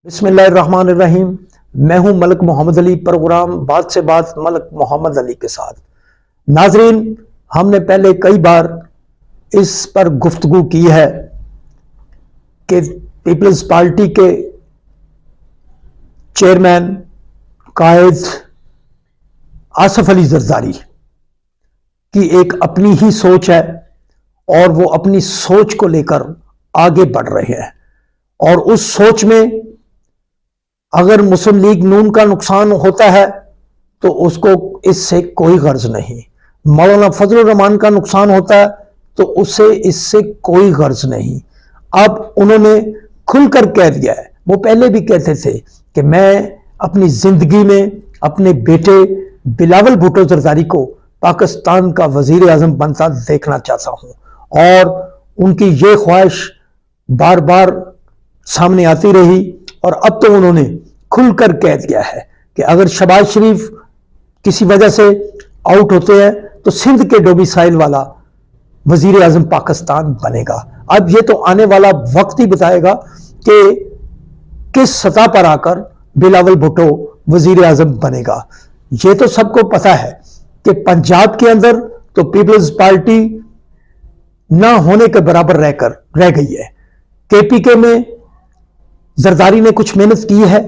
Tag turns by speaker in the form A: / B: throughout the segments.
A: बिस्मिल्लाहिर्रहमानिर्रहीम। मैं हूं मलक मोहम्मद अली, प्रोग्राम बात से बात मलक मोहम्मद अली के साथ। नाजरीन, हमने पहले कई बार इस पर गुफ्तगू की है कि पीपल्स पार्टी के चेयरमैन कायद आसिफ अली जरदारी की एक अपनी ही सोच है और वो अपनी सोच को लेकर आगे बढ़ रहे हैं। और उस सोच में अगर मुस्लिम लीग नून का नुकसान होता है तो उसको इससे कोई गर्ज नहीं, मौलाना फजलुर रहमान का नुकसान होता है तो उससे इससे कोई गर्ज नहीं। अब उन्होंने खुलकर कह दिया है, वो पहले भी कहते थे कि मैं अपनी जिंदगी में अपने बेटे बिलावल भुट्टो जरदारी को पाकिस्तान का वजीर आजम बनता देखना चाहता हूं। और उनकी ये ख्वाहिश बार बार सामने आती रही और अब तो उन्होंने खुलकर कह दिया है कि अगर शहबाज शरीफ किसी वजह से आउट होते हैं तो सिंध के डोमिसाइल वाला वजीर आजम पाकिस्तान बनेगा। अब ये तो आने वाला वक्त ही बताएगा कि किस सतह पर आकर बिलावल भुट्टो वजीर आजम बनेगा। ये तो सबको पता है कि पंजाब के अंदर तो पीपल्स पार्टी ना होने के बराबर रह गई है। केपीके में जरदारी ने कुछ मेहनत की है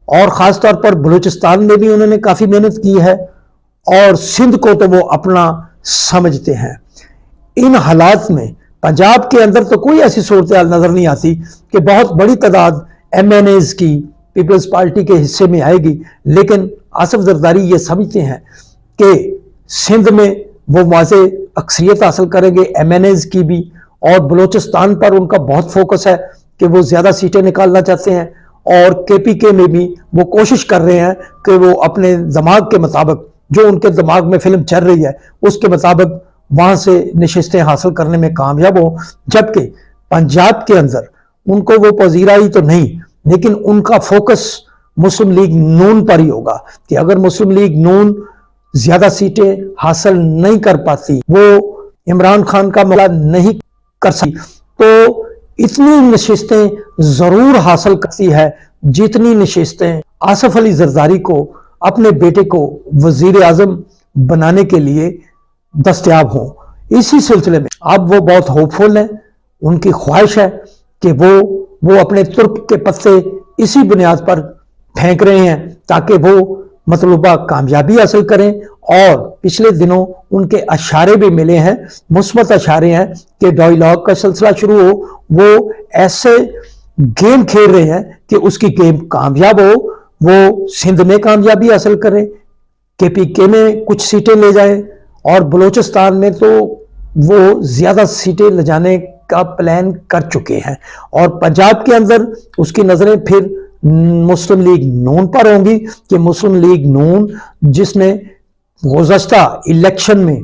A: और खासतौर पर बलूचिस्तान में भी उन्होंने काफी मेहनत की है और सिंध को तो वो अपना समझते हैं। इन हालात में पंजाब के अंदर तो कोई ऐसी सूरत नजर नहीं आती कि बहुत बड़ी तादाद MNAs की पीपल्स पार्टी के हिस्से में आएगी, लेकिन आसिफ जरदारी ये समझते हैं कि सिंध में वो वाज़े अक्सरियत हासिल करेंगे MNAs की भी, और बलूचिस्तान पर उनका बहुत फोकस है कि वो ज्यादा सीटें निकालना चाहते हैं। और KPK में भी वो कोशिश कर रहे हैं कि वो अपने दिमाग के मुताबिक, जो उनके दिमाग में फिल्म चल रही है उसके मुताबिक वहां से नशिस्तें हासिल करने में कामयाब हो। जबकि पंजाब के अंदर उनको वो पजीराई तो नहीं, लेकिन उनका फोकस मुस्लिम लीग नून पर ही होगा कि अगर मुस्लिम लीग नून ज्यादा सीटें हासिल नहीं कर पाती, वो इमरान खान का मुकाबला नहीं कर सकती, तो इतनी नशिस्तें जरूर हासिल करती है जितनी नशिस्तें आसिफ अली जरदारी को अपने बेटे को वजीर आजम बनाने के लिए दस्तयाब हों। इसी सिलसिले में अब वो बहुत होपफुल हैं। उनकी ख्वाहिश है कि वो अपने तुर्क के पत्ते इसी बुनियाद पर फेंक रहे हैं ताकि वो मतलूबा कामयाबी हासिल करें। और पिछले दिनों उनके अशारे भी मिले हैं, मुस्बत अशारे हैं कि डायलॉग का सिलसिला शुरू हो, वो ऐसे गेम खेल रहे हैं कि उसकी गेम कामयाब हो, वो सिंध में कामयाबी हासिल करें, KPK में कुछ सीटें ले जाएं और बलूचिस्तान में तो वो ज्यादा सीटें ले जाने का प्लान कर चुके हैं। और पंजाब के अंदर उसकी नजरें फिर मुस्लिम लीग नून पर होंगी कि मुस्लिम लीग नून जिसने गुज़श्ता इलेक्शन में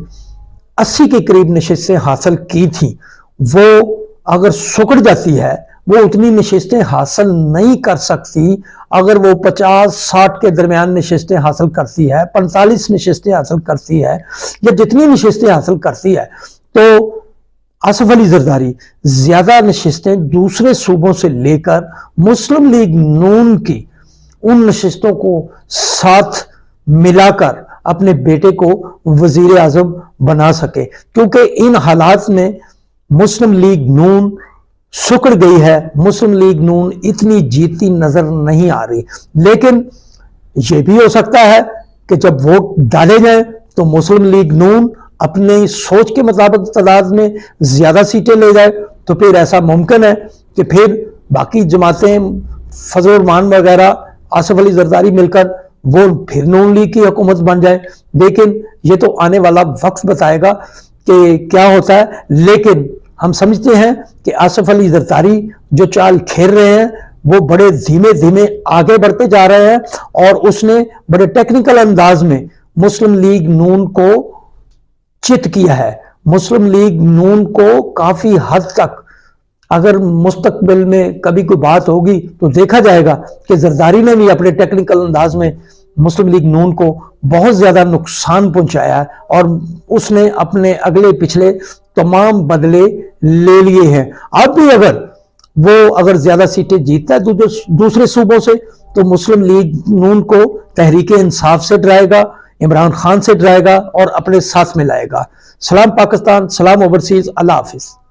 A: 80 के करीब नशिस्तें हासिल की थी, वो अगर सुकड़ जाती है, वो उतनी नशिस्तें हासिल नहीं कर सकती। अगर वो 50-60 के दरमियान नशिस्तें हासिल करती है, 45 नशिस्तें हासिल करती है या जितनी नशिस्तें हासिल करती है, तो आसिफ अली जरदारी ज्यादा नशिस्तें दूसरे सूबों से लेकर मुस्लिम लीग नून की उन नशिस्तों को साथ मिलाकर अपने बेटे को वजीर आजम बना सके। क्योंकि इन हालात में मुस्लिम लीग नून सुकड़ गई है, मुस्लिम लीग नून इतनी जीती नजर नहीं आ रही। लेकिन यह भी हो सकता है कि जब वोट डाले जाए तो मुस्लिम लीग नून अपनी सोच के मुताबिक तादाद में ज्यादा सीटें ले जाए, तो फिर ऐसा मुमकिन है कि फिर बाकी जमातें फजलुर रहमान वगैरह आसिफ अली जरदारी मिलकर वो फिर नून लीग की हुकूमत बन जाए। लेकिन ये तो आने वाला वक्त बताएगा कि क्या होता है। लेकिन हम समझते हैं कि आसिफ अली जरदारी जो चाल खेल रहे हैं वो बड़े धीमे धीमे आगे बढ़ते जा रहे हैं और उसने बड़े टेक्निकल अंदाज में मुस्लिम लीग नून को चित किया है। मुस्लिम लीग नून को काफी हद तक, अगर मुस्तकबिल में कभी कोई बात होगी तो देखा जाएगा कि जरदारी ने भी अपने टेक्निकल अंदाज में मुस्लिम लीग नून को बहुत ज्यादा नुकसान पहुंचाया है और उसने अपने अगले पिछले तमाम बदले ले लिए हैं। अब भी अगर وہ اگر زیادہ سیٹیں جیتتا ہے دوسرے صوبوں سے تو مسلم لیگ نون کو تحریک انصاف سے ڈرائے گا، عمران خان سے ڈرائے گا اور اپنے ساتھ میں لائے گا۔ سلام پاکستان، سلام اوورسیز، اللہ حافظ۔